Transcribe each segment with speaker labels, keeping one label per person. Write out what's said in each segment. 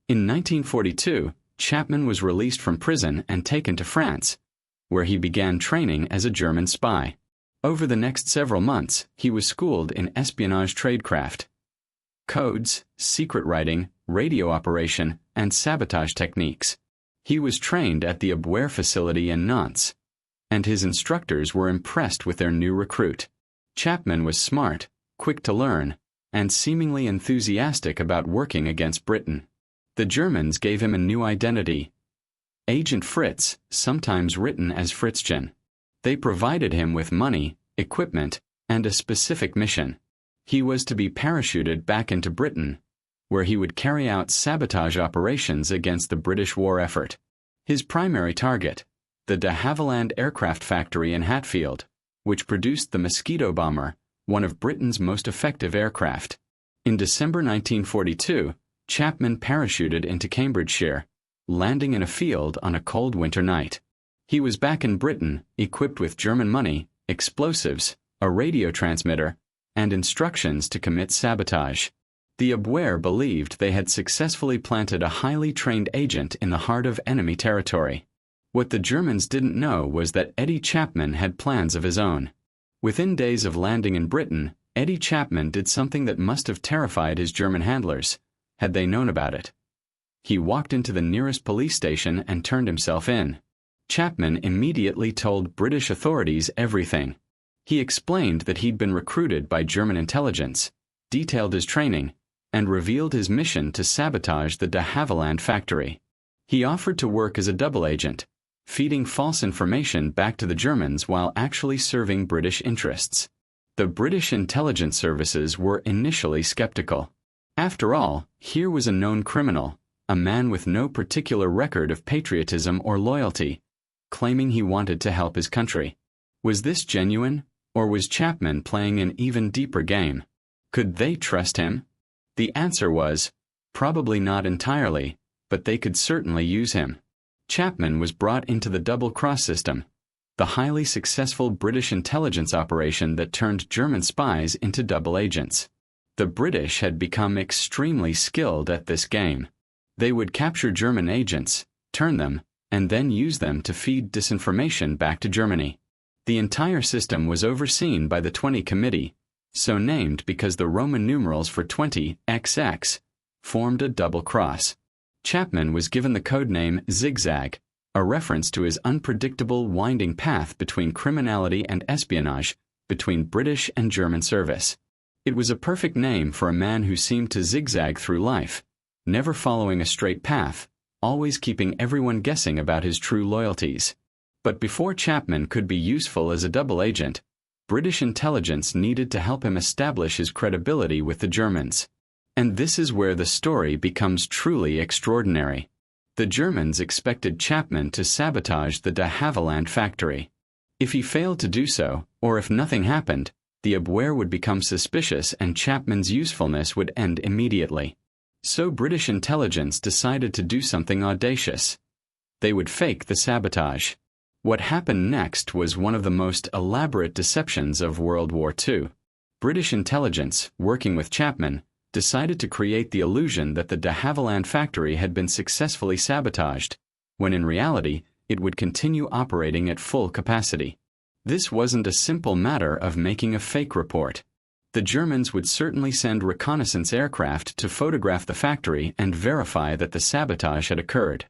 Speaker 1: In 1942, Chapman was released from prison and taken to France, where he began training as a German spy. Over the next several months, he was schooled in espionage tradecraft, codes, secret writing, radio operation, and sabotage techniques. He was trained at the Abwehr facility in Nantes, and his instructors were impressed with their new recruit. Chapman was smart, quick to learn, and seemingly enthusiastic about working against Britain. The Germans gave him a new identity, Agent Fritz, sometimes written as Fritzchen. They provided him with money, equipment, and a specific mission. He was to be parachuted back into Britain, where he would carry out sabotage operations against the British war effort. His primary target, the de Havilland aircraft factory in Hatfield, which produced the Mosquito bomber, one of Britain's most effective aircraft. In December 1942, Chapman parachuted into Cambridgeshire, landing in a field on a cold winter night. He was back in Britain, equipped with German money, explosives, a radio transmitter, and instructions to commit sabotage. The Abwehr believed they had successfully planted a highly trained agent in the heart of enemy territory. What the Germans didn't know was that Eddie Chapman had plans of his own. Within days of landing in Britain, Eddie Chapman did something that must have terrified his German handlers, had they known about it. He walked into the nearest police station and turned himself in. Chapman immediately told British authorities everything. He explained that he'd been recruited by German intelligence, detailed his training, and revealed his mission to sabotage the de Havilland factory. He offered to work as a double agent, feeding false information back to the Germans while actually serving British interests. The British intelligence services were initially skeptical. After all, here was a known criminal, a man with no particular record of patriotism or loyalty, claiming he wanted to help his country. Was this genuine, or was Chapman playing an even deeper game? Could they trust him? The answer was, probably not entirely, but they could certainly use him. Chapman was brought into the double-cross system, the highly successful British intelligence operation that turned German spies into double agents. The British had become extremely skilled at this game. They would capture German agents, turn them, and then use them to feed disinformation back to Germany. The entire system was overseen by the 20 Committee, so named because the Roman numerals for 20, XX, formed a double cross. Chapman was given the codename Zigzag, a reference to his unpredictable winding path between criminality and espionage, between British and German service. It was a perfect name for a man who seemed to zigzag through life, never following a straight path, always keeping everyone guessing about his true loyalties. But before Chapman could be useful as a double agent, British intelligence needed to help him establish his credibility with the Germans. And this is where the story becomes truly extraordinary. The Germans expected Chapman to sabotage the de Havilland factory. If he failed to do so, or if nothing happened, the Abwehr would become suspicious and Chapman's usefulness would end immediately. So British intelligence decided to do something audacious. They would fake the sabotage. What happened next was one of the most elaborate deceptions of World War II. British intelligence, working with Chapman, decided to create the illusion that the de Havilland factory had been successfully sabotaged, when in reality it would continue operating at full capacity. This wasn't a simple matter of making a fake report. The Germans would certainly send reconnaissance aircraft to photograph the factory and verify that the sabotage had occurred.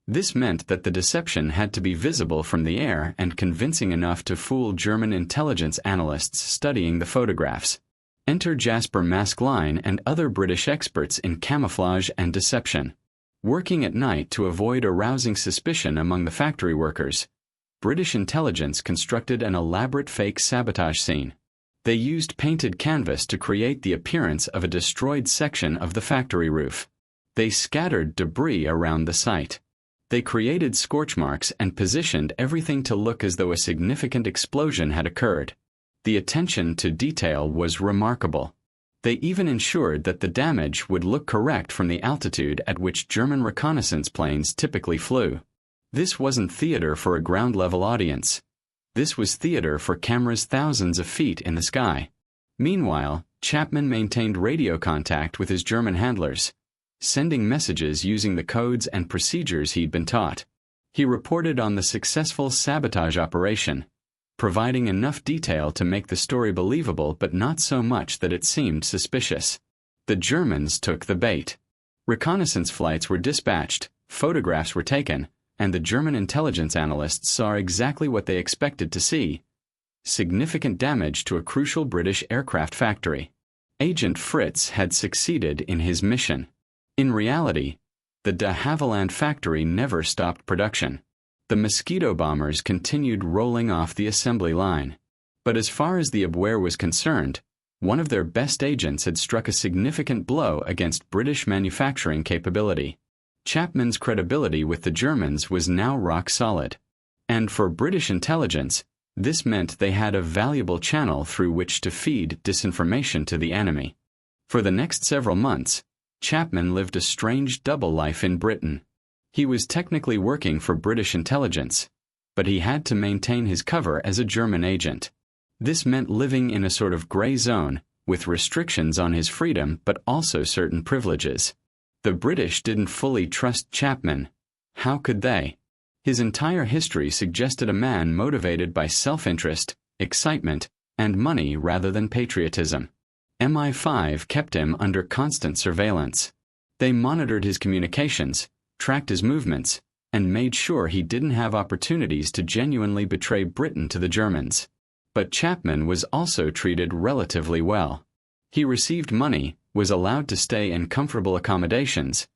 Speaker 1: This meant that the deception had to be visible from the air and convincing enough to fool German intelligence analysts studying the photographs. Enter Jasper Maskelyne and other British experts in camouflage and deception. Working at night to avoid arousing suspicion among the factory workers, British intelligence constructed an elaborate fake sabotage scene. They used painted canvas to create the appearance of a destroyed section of the factory roof. They scattered debris around the site. They created scorch marks and positioned everything to look as though a significant explosion had occurred. The attention to detail was remarkable. They even ensured that the damage would look correct from the altitude at which German reconnaissance planes typically flew. This wasn't theater for a ground-level audience. This was theater for cameras thousands of feet in the sky. Meanwhile, Chapman maintained radio contact with his German handlers, sending messages using the codes and procedures he'd been taught. He reported on the successful sabotage operation, providing enough detail to make the story believable but not so much that it seemed suspicious. The Germans took the bait. Reconnaissance flights were dispatched, photographs were taken, and the German intelligence analysts saw exactly what they expected to see: significant damage to a crucial British aircraft factory. Agent Fritz had succeeded in his mission. In reality, the de Havilland factory never stopped production. The Mosquito bombers continued rolling off the assembly line. But as far as the Abwehr was concerned, one of their best agents had struck a significant blow against British manufacturing capability. Chapman's credibility with the Germans was now rock solid. And for British intelligence, this meant they had a valuable channel through which to feed disinformation to the enemy. For the next several months, Chapman lived a strange double life in Britain. He was technically working for British intelligence, but he had to maintain his cover as a German agent. This meant living in a sort of gray zone, with restrictions on his freedom but also certain privileges. The British didn't fully trust Chapman. How could they? His entire history suggested a man motivated by self-interest, excitement, and money rather than patriotism. MI5 kept him under constant surveillance. They monitored his communications, tracked his movements, and made sure he didn't have opportunities to genuinely betray Britain to the Germans. But Chapman was also treated relatively well. He received money, was allowed to stay in comfortable accommodations,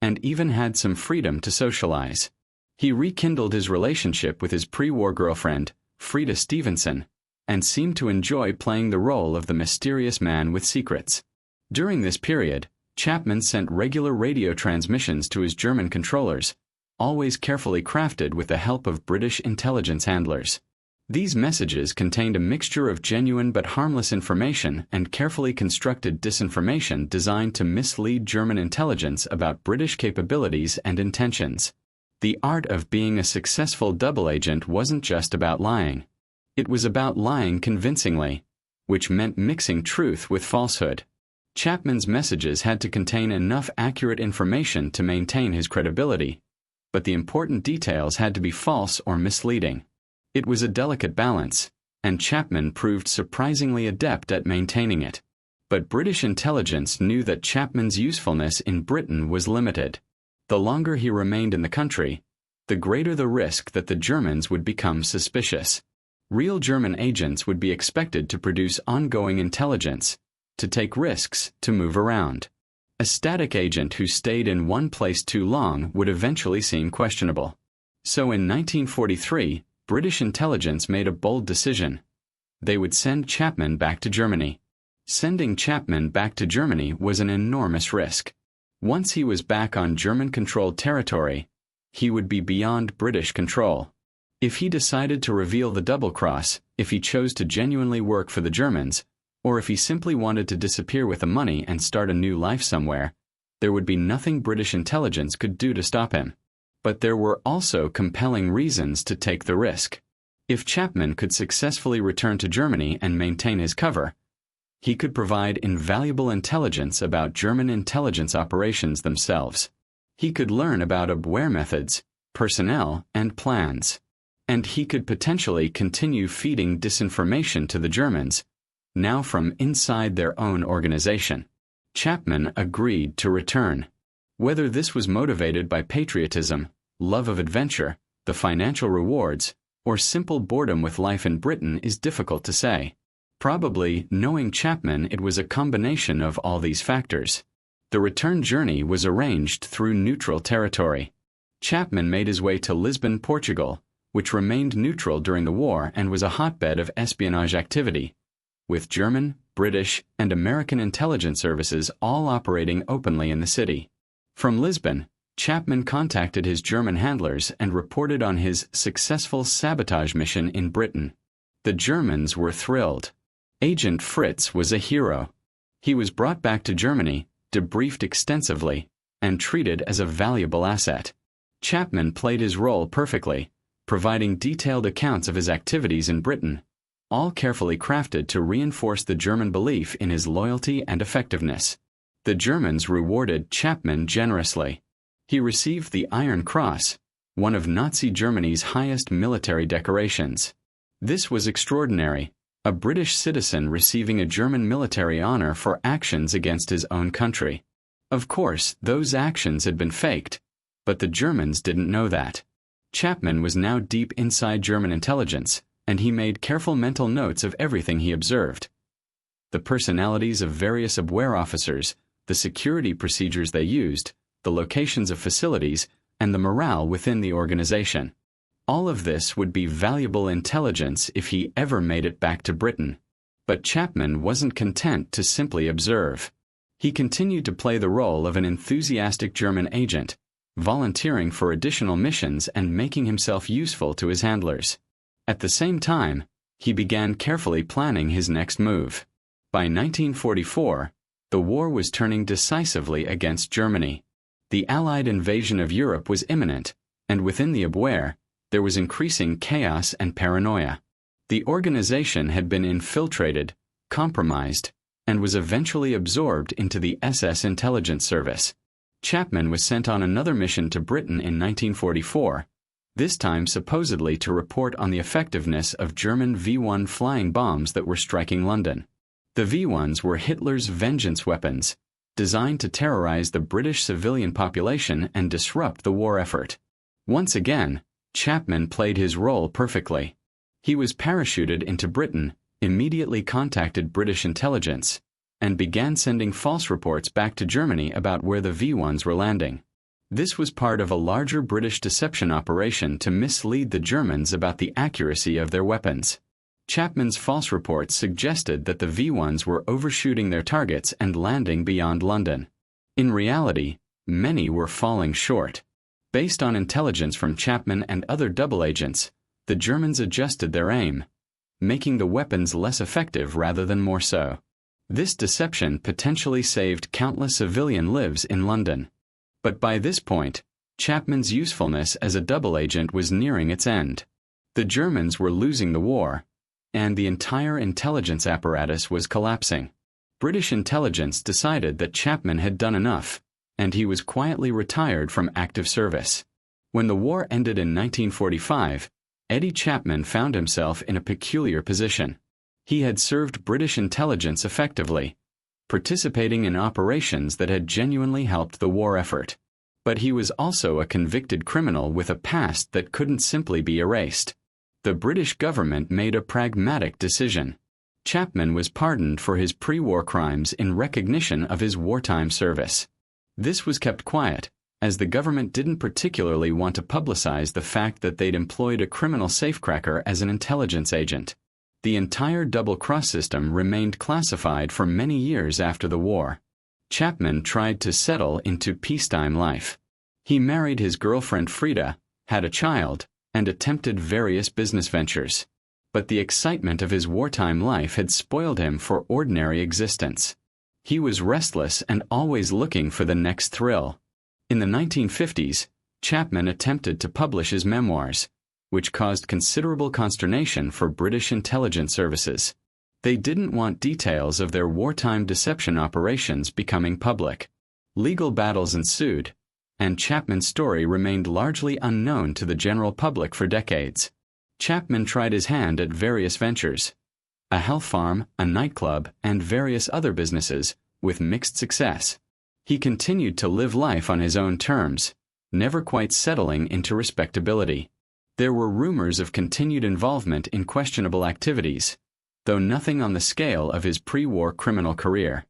Speaker 1: and even had some freedom to socialize. He rekindled his relationship with his pre-war girlfriend, Frida Stevenson, and seemed to enjoy playing the role of the mysterious man with secrets. During this period, Chapman sent regular radio transmissions to his German controllers, always carefully crafted with the help of British intelligence handlers. These messages contained a mixture of genuine but harmless information and carefully constructed disinformation designed to mislead German intelligence about British capabilities and intentions. The art of being a successful double agent wasn't just about lying. It was about lying convincingly, which meant mixing truth with falsehood. Chapman's messages had to contain enough accurate information to maintain his credibility, but the important details had to be false or misleading. It was a delicate balance, and Chapman proved surprisingly adept at maintaining it. But British intelligence knew that Chapman's usefulness in Britain was limited. The longer he remained in the country, the greater the risk that the Germans would become suspicious. Real German agents would be expected to produce ongoing intelligence, to take risks, to move around. A static agent who stayed in one place too long would eventually seem questionable. So in 1943, British intelligence made a bold decision. They would send Chapman back to Germany. Sending Chapman back to Germany was an enormous risk. Once he was back on German-controlled territory, he would be beyond British control. If he decided to reveal the double-cross, if he chose to genuinely work for the Germans, or if he simply wanted to disappear with the money and start a new life somewhere, there would be nothing British intelligence could do to stop him. But there were also compelling reasons to take the risk. If Chapman could successfully return to Germany and maintain his cover, he could provide invaluable intelligence about German intelligence operations themselves. He could learn about Abwehr methods, personnel, and plans. And he could potentially continue feeding disinformation to the Germans, now from inside their own organization. Chapman agreed to return. Whether this was motivated by patriotism, love of adventure, the financial rewards, or simple boredom with life in Britain is difficult to say. Probably, knowing Chapman, it was a combination of all these factors. The return journey was arranged through neutral territory. Chapman made his way to Lisbon, Portugal, which remained neutral during the war and was a hotbed of espionage activity, with German, British, and American intelligence services all operating openly in the city. From Lisbon, Chapman contacted his German handlers and reported on his successful sabotage mission in Britain. The Germans were thrilled. Agent Fritz was a hero. He was brought back to Germany, debriefed extensively, and treated as a valuable asset. Chapman played his role perfectly, providing detailed accounts of his activities in Britain, all carefully crafted to reinforce the German belief in his loyalty and effectiveness. The Germans rewarded Chapman generously. He received the Iron Cross, one of Nazi Germany's highest military decorations. This was extraordinary, a British citizen receiving a German military honor for actions against his own country. Of course, those actions had been faked, but the Germans didn't know that. Chapman was now deep inside German intelligence, and he made careful mental notes of everything he observed. The personalities of various Abwehr officers, the security procedures they used, the locations of facilities, and the morale within the organization. All of this would be valuable intelligence if he ever made it back to Britain. But Chapman wasn't content to simply observe. He continued to play the role of an enthusiastic German agent, volunteering for additional missions and making himself useful to his handlers. At the same time, he began carefully planning his next move. By 1944, the war was turning decisively against Germany. The Allied invasion of Europe was imminent, and within the Abwehr, there was increasing chaos and paranoia. The organization had been infiltrated, compromised, and was eventually absorbed into the SS intelligence service. Chapman was sent on another mission to Britain in 1944, this time supposedly to report on the effectiveness of German V-1 flying bombs that were striking London. The V-1s were Hitler's vengeance weapons, designed to terrorize the British civilian population and disrupt the war effort. Once again, Chapman played his role perfectly. He was parachuted into Britain, immediately contacted British intelligence, and began sending false reports back to Germany about where the V-1s were landing. This was part of a larger British deception operation to mislead the Germans about the accuracy of their weapons. Chapman's false reports suggested that the V-1s were overshooting their targets and landing beyond London. In reality, many were falling short. Based on intelligence from Chapman and other double agents, the Germans adjusted their aim, making the weapons less effective rather than more so. This deception potentially saved countless civilian lives in London. But by this point, Chapman's usefulness as a double agent was nearing its end. The Germans were losing the war, and the entire intelligence apparatus was collapsing. British intelligence decided that Chapman had done enough, and he was quietly retired from active service. When the war ended in 1945, Eddie Chapman found himself in a peculiar position. He had served British intelligence effectively, participating in operations that had genuinely helped the war effort. But he was also a convicted criminal with a past that couldn't simply be erased. The British government made a pragmatic decision. Chapman was pardoned for his pre-war crimes in recognition of his wartime service. This was kept quiet, as the government didn't particularly want to publicize the fact that they'd employed a criminal safecracker as an intelligence agent. The entire double-cross system remained classified for many years after the war. Chapman tried to settle into peacetime life. He married his girlfriend Frida, had a child, and attempted various business ventures. But the excitement of his wartime life had spoiled him for ordinary existence. He was restless and always looking for the next thrill. In the 1950s, Chapman attempted to publish his memoirs, which caused considerable consternation for British intelligence services. They didn't want details of their wartime deception operations becoming public. Legal battles ensued, and Chapman's story remained largely unknown to the general public for decades. Chapman tried his hand at various ventures, a health farm, a nightclub, and various other businesses, with mixed success. He continued to live life on his own terms, never quite settling into respectability. There were rumors of continued involvement in questionable activities, though nothing on the scale of his pre-war criminal career.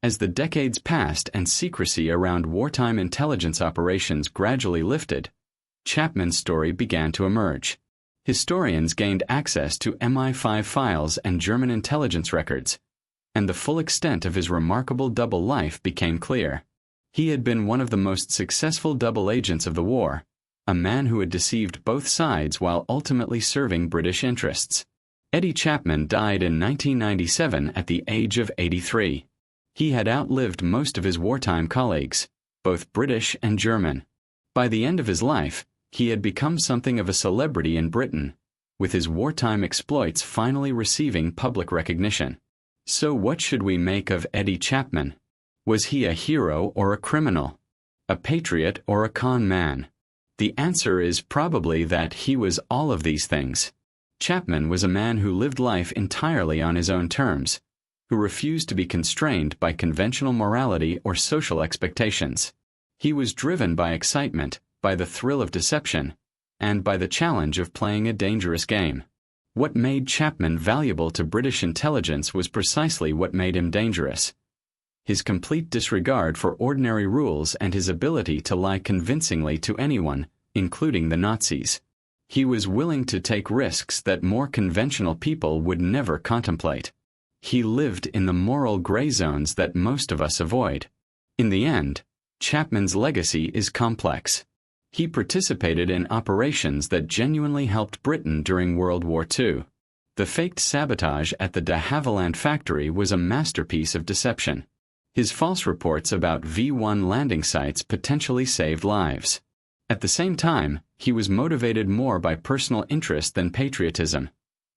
Speaker 1: As the decades passed and secrecy around wartime intelligence operations gradually lifted, Chapman's story began to emerge. Historians gained access to MI5 files and German intelligence records, and the full extent of his remarkable double life became clear. He had been one of the most successful double agents of the war, a man who had deceived both sides while ultimately serving British interests. Eddie Chapman died in 1997 at the age of 83. He had outlived most of his wartime colleagues, both British and German. By the end of his life, he had become something of a celebrity in Britain, with his wartime exploits finally receiving public recognition. So what should we make of Eddie Chapman? Was he a hero or a criminal? A patriot or a con man? The answer is probably that he was all of these things. Chapman was a man who lived life entirely on his own terms, who refused to be constrained by conventional morality or social expectations. He was driven by excitement, by the thrill of deception, and by the challenge of playing a dangerous game. What made Chapman valuable to British intelligence was precisely what made him dangerous: his complete disregard for ordinary rules and his ability to lie convincingly to anyone, including the Nazis. He was willing to take risks that more conventional people would never contemplate. He lived in the moral gray zones that most of us avoid. In the end, Chapman's legacy is complex. He participated in operations that genuinely helped Britain during World War II. The faked sabotage at the de Havilland factory was a masterpiece of deception. His false reports about V-1 landing sites potentially saved lives. At the same time, he was motivated more by personal interest than patriotism,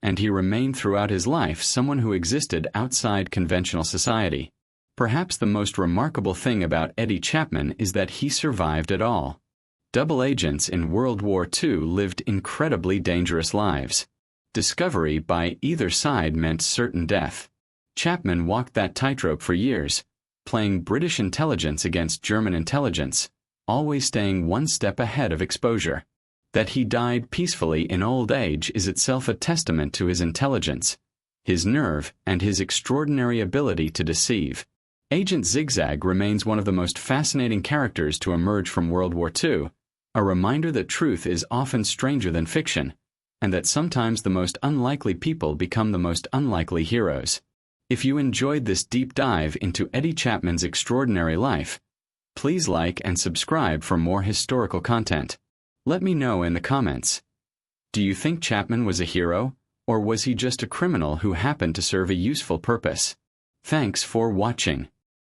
Speaker 1: and he remained throughout his life someone who existed outside conventional society. Perhaps the most remarkable thing about Eddie Chapman is that he survived it all. Double agents in World War II lived incredibly dangerous lives. Discovery by either side meant certain death. Chapman walked that tightrope for years, playing British intelligence against German intelligence, always staying one step ahead of exposure. That he died peacefully in old age is itself a testament to his intelligence, his nerve, and his extraordinary ability to deceive. Agent Zigzag remains one of the most fascinating characters to emerge from World War II, a reminder that truth is often stranger than fiction, and that sometimes the most unlikely people become the most unlikely heroes. If you enjoyed this deep dive into Eddie Chapman's extraordinary life, please like and subscribe for more historical content. Let me know in the comments. Do you think Chapman was a hero, or was he just a criminal who happened to serve a useful purpose? Thanks for watching.